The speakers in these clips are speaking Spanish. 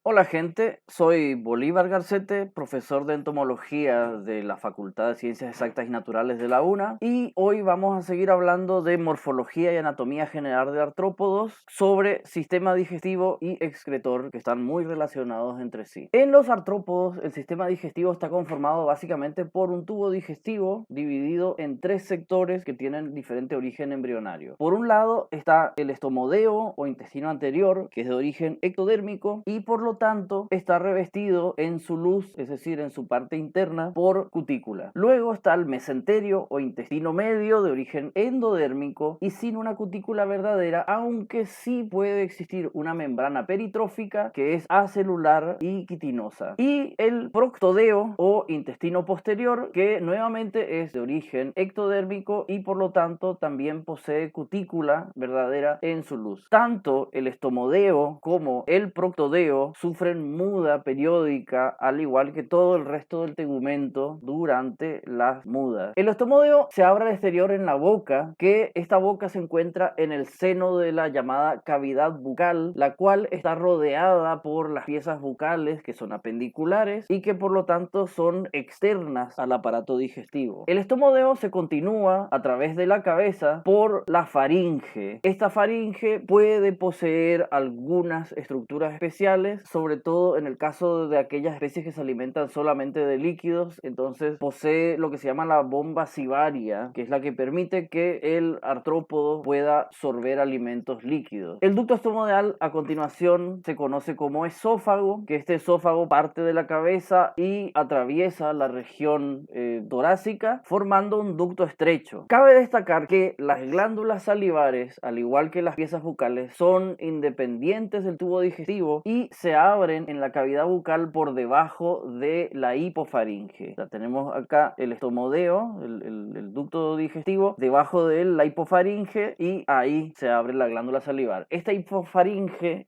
Hola gente, soy Bolívar Garcete, profesor de entomología de la Facultad de Ciencias Exactas y Naturales de la UNA, y hoy vamos a seguir hablando de morfología y anatomía general de artrópodos sobre sistema digestivo y excretor, que están muy relacionados entre sí. En los artrópodos el sistema digestivo está conformado básicamente por un tubo digestivo dividido en tres sectores que tienen diferente origen embrionario. Por un lado está el estomodeo o intestino anterior, que es de origen ectodérmico y por lo tanto está revestido en su luz, es decir, en su parte interna, por cutícula. Luego está el mesenterio o intestino medio de origen endodérmico y sin una cutícula verdadera, aunque sí puede existir una membrana peritrófica que es acelular y quitinosa. Y el proctodeo o intestino posterior, que nuevamente es de origen ectodérmico y por lo tanto también posee cutícula verdadera en su luz. Tanto el estomodeo como el proctodeo sufren muda periódica, al igual que todo el resto del tegumento durante las mudas. El estomodeo se abre al exterior en la boca, que esta boca se encuentra en el seno de la llamada cavidad bucal, la cual está rodeada por las piezas bucales que son apendiculares y que por lo tanto son externas al aparato digestivo. El estomodeo se continúa a través de la cabeza por la faringe. Esta faringe puede poseer algunas estructuras especiales, sobre todo en el caso de aquellas especies que se alimentan solamente de líquidos. Entonces posee lo que se llama la bomba civaria, que es la que permite que el artrópodo pueda absorber alimentos líquidos. El ducto estomodeal a continuación se conoce como esófago, que este esófago parte de la cabeza y atraviesa la región torácica formando un ducto estrecho. Cabe destacar que las glándulas salivares, al igual que las piezas bucales, son independientes del tubo digestivo y se abren en la cavidad bucal por debajo de la hipofaringe. O sea, tenemos acá el estomodeo, el ducto digestivo, debajo de la hipofaringe y ahí se abre la glándula salivar. Esta hipofaringe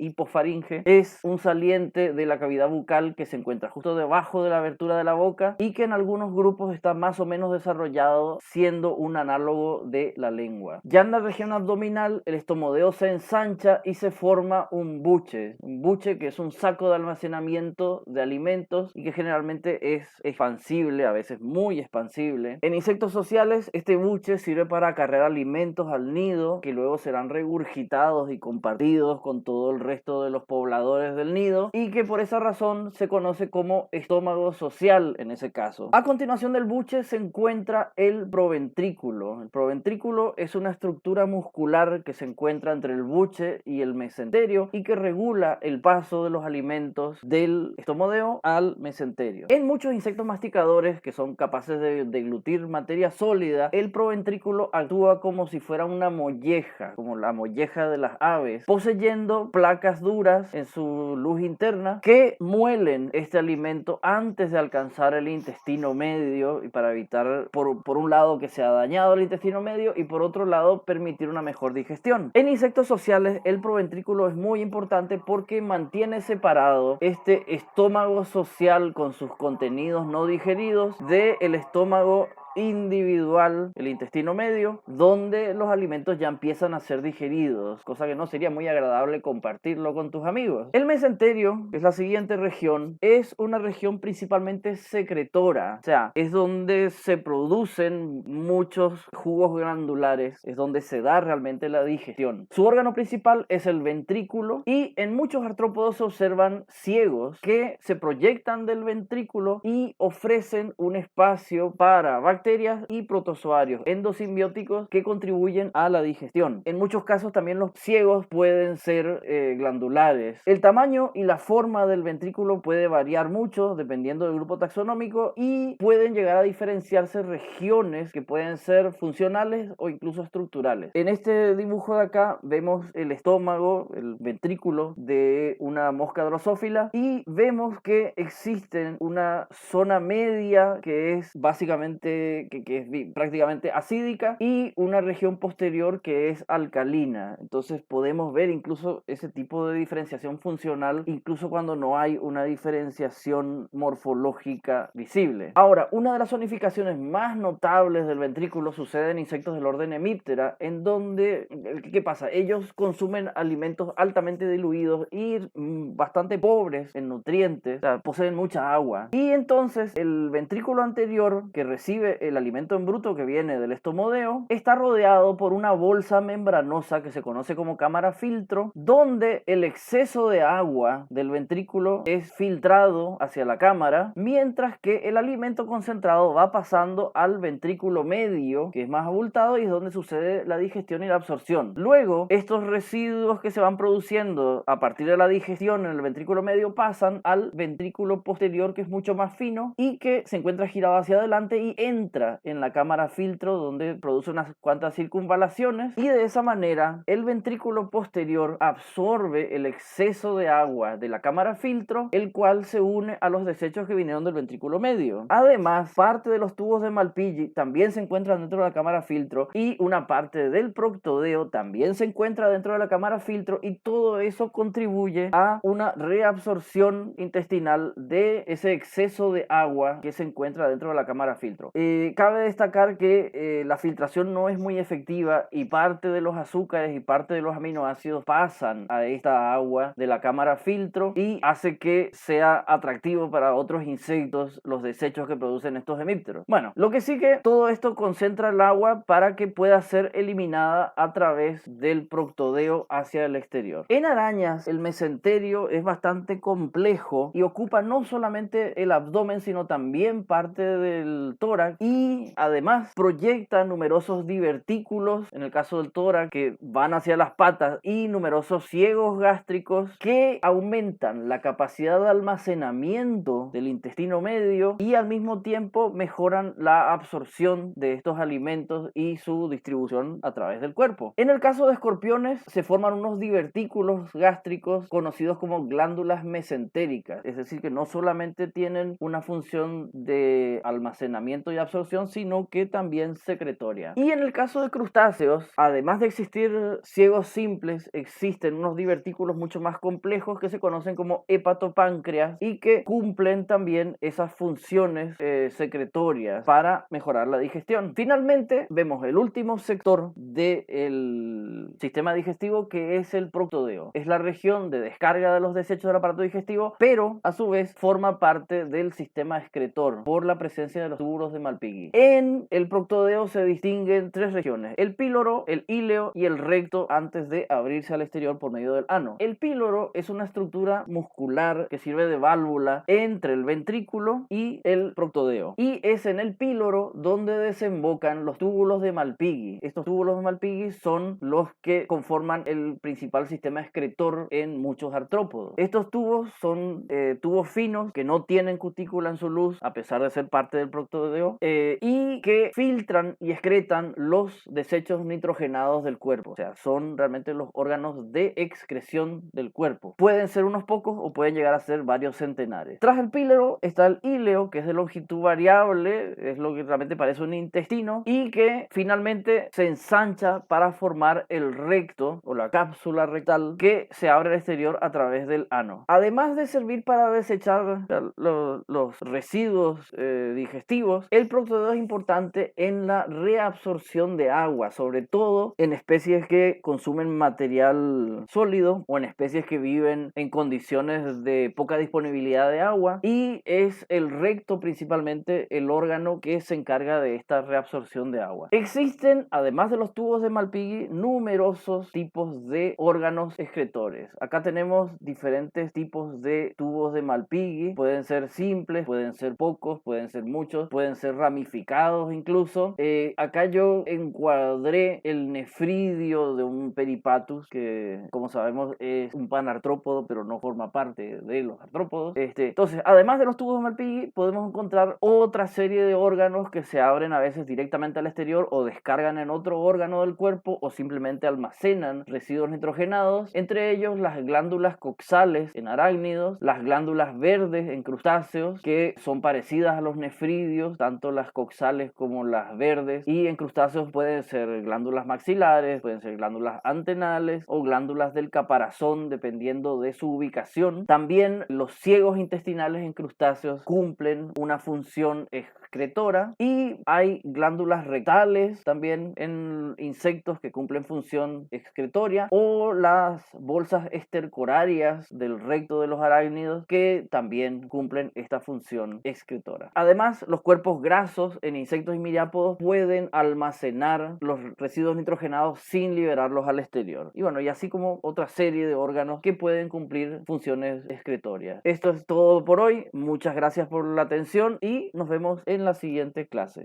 es un saliente de la cavidad bucal que se encuentra justo debajo de la abertura de la boca y que en algunos grupos está más o menos desarrollado, siendo un análogo de la lengua. Ya en la región abdominal el estomodeo se ensancha y se forma un buche que es un saco de almacenamiento de alimentos y que generalmente es expansible, a veces muy expansible. En insectos sociales este buche sirve para acarrear alimentos al nido que luego serán regurgitados y compartidos con todo el resto de los pobladores del nido y que por esa razón se conoce como estómago social en ese caso. A continuación del buche se encuentra el proventrículo. El proventrículo es una estructura muscular que se encuentra entre el buche y el mesenterio y que regula el paso de los alimentos del estomodeo al mesenterio. En muchos insectos masticadores que son capaces de deglutir materia sólida, el proventrículo actúa como si fuera una molleja, como la molleja de las aves, poseyendo placas duras en su luz interna que muelen este alimento antes de alcanzar el intestino medio y para evitar por un lado que sea dañado el intestino medio y por otro lado permitir una mejor digestión. En insectos sociales el proventrículo es muy importante porque mantiene separado este estómago social con sus contenidos no digeridos del estómago individual, el intestino medio, donde los alimentos ya empiezan a ser digeridos, cosa que no sería muy agradable compartirlo con tus amigos. El mesenterio, que es la siguiente región, es una región principalmente secretora, o sea, es donde se producen muchos jugos glandulares, es donde se da realmente la digestión. Su órgano principal es el ventrículo y en muchos artrópodos se observan ciegos que se proyectan del ventrículo y ofrecen un espacio para bacterias y protozoarios endosimbióticos que contribuyen a la digestión. En muchos casos también los ciegos pueden ser glandulares. El tamaño y la forma del ventrículo puede variar mucho dependiendo del grupo taxonómico y pueden llegar a diferenciarse regiones que pueden ser funcionales o incluso estructurales. En este dibujo de acá vemos el estómago, el ventrículo de una mosca drosófila y vemos que existen una zona media que es básicamente que es prácticamente acídica, y una región posterior que es alcalina. Entonces podemos ver incluso ese tipo de diferenciación funcional incluso cuando no hay una diferenciación morfológica visible. Ahora, una de las zonificaciones más notables del ventrículo sucede en insectos del orden Hemiptera, en donde, ¿qué pasa? Ellos consumen alimentos altamente diluidos y bastante pobres en nutrientes, o sea, poseen mucha agua. Y entonces el ventrículo anterior, que recibe el alimento en bruto que viene del estomodeo, está rodeado por una bolsa membranosa que se conoce como cámara filtro, donde el exceso de agua del ventrículo es filtrado hacia la cámara, mientras que el alimento concentrado va pasando al ventrículo medio, que es más abultado y es donde sucede la digestión y la absorción. Luego, estos residuos que se van produciendo a partir de la digestión en el ventrículo medio pasan al ventrículo posterior, que es mucho más fino y que se encuentra girado hacia adelante y entra en la cámara filtro, donde produce unas cuantas circunvalaciones, y de esa manera el ventrículo posterior absorbe el exceso de agua de la cámara filtro, el cual se une a los desechos que vinieron del ventrículo medio. Además, parte de los tubos de Malpighi también se encuentran dentro de la cámara filtro, y una parte del proctodeo también se encuentra dentro de la cámara filtro, y todo eso contribuye a una reabsorción intestinal de ese exceso de agua que se encuentra dentro de la cámara filtro. Cabe destacar que la filtración no es muy efectiva, y parte de los azúcares y parte de los aminoácidos pasan a esta agua de la cámara filtro y hace que sea atractivo para otros insectos los desechos que producen estos hemípteros. Bueno, lo que sí que todo esto concentra el agua para que pueda ser eliminada a través del proctodeo hacia el exterior. En arañas, el mesenterio es bastante complejo y ocupa no solamente el abdomen, sino también parte del tórax, y además proyecta numerosos divertículos, en el caso del tórax, que van hacia las patas, y numerosos ciegos gástricos que aumentan la capacidad de almacenamiento del intestino medio y al mismo tiempo mejoran la absorción de estos alimentos y su distribución a través del cuerpo. En el caso de escorpiones se forman unos divertículos gástricos conocidos como glándulas mesentéricas, es decir, que no solamente tienen una función de almacenamiento y absorción, sino que también secretoria. Y en el caso de crustáceos, además de existir ciegos simples, existen unos divertículos mucho más complejos que se conocen como hepatopáncreas y que cumplen también esas funciones secretorias para mejorar la digestión. Finalmente, vemos el último sector del sistema digestivo, que es el proctodeo. Es la región de descarga de los desechos del aparato digestivo, pero a su vez forma parte del sistema excretor por la presencia de los túbulos de Malpighi. En el proctodeo se distinguen tres regiones: el píloro, el íleo y el recto, antes de abrirse al exterior por medio del ano. El píloro es una estructura muscular que sirve de válvula entre el ventrículo y el proctodeo, y es en el píloro donde desembocan los túbulos de Malpighi. Estos túbulos de Malpighi son los que conforman el principal sistema excretor en muchos artrópodos. Estos tubos son tubos finos que no tienen cutícula en su luz, a pesar de ser parte del proctodeo, y que filtran y excretan los desechos nitrogenados del cuerpo. O sea, son realmente los órganos de excreción del cuerpo. Pueden ser unos pocos o pueden llegar a ser varios centenares. Tras el píloro está el íleo, que es de longitud variable, es lo que realmente parece un intestino, y que finalmente se ensancha para formar el recto o la cápsula rectal, que se abre al exterior a través del ano. Además de servir para desechar los residuos digestivos, el proctodeo es importante en la reabsorción de agua, sobre todo en especies que consumen material sólido o en especies que viven en condiciones de poca disponibilidad de agua, y es el recto principalmente el órgano que se encarga de esta reabsorción de agua. Existen, además de los tubos de Malpighi, numerosos tipos de órganos excretores. Acá tenemos diferentes tipos de tubos de Malpighi. Pueden ser simples, pueden ser pocos, pueden ser muchos, pueden ser ramificados incluso. Acá yo encuadré el nefridio de un peripatus, que como sabemos es un panartrópodo, pero no forma parte de los artrópodos. Entonces, además de los tubos de Malpighi, podemos encontrar otra serie de órganos que se abren a veces directamente al exterior o descargan en otro órgano del cuerpo, o simplemente almacenan residuos nitrogenados, entre ellos las glándulas coxales en arácnidos, las glándulas verdes en crustáceos, que son parecidas a los nefridios, tanto glándulas coxales como las verdes, y en crustáceos pueden ser glándulas maxilares, pueden ser glándulas antenales o glándulas del caparazón, dependiendo de su ubicación. También los ciegos intestinales en crustáceos cumplen una función excretora, y hay glándulas rectales también en insectos que cumplen función excretoria, o las bolsas estercorarias del recto de los arácnidos que también cumplen esta función excretora. Además, los cuerpos grasos en insectos y miriápodos pueden almacenar los residuos nitrogenados sin liberarlos al exterior. Y bueno, y así como otra serie de órganos que pueden cumplir funciones excretorias. Esto es todo por hoy. Muchas gracias por la atención y nos vemos en la siguiente clase.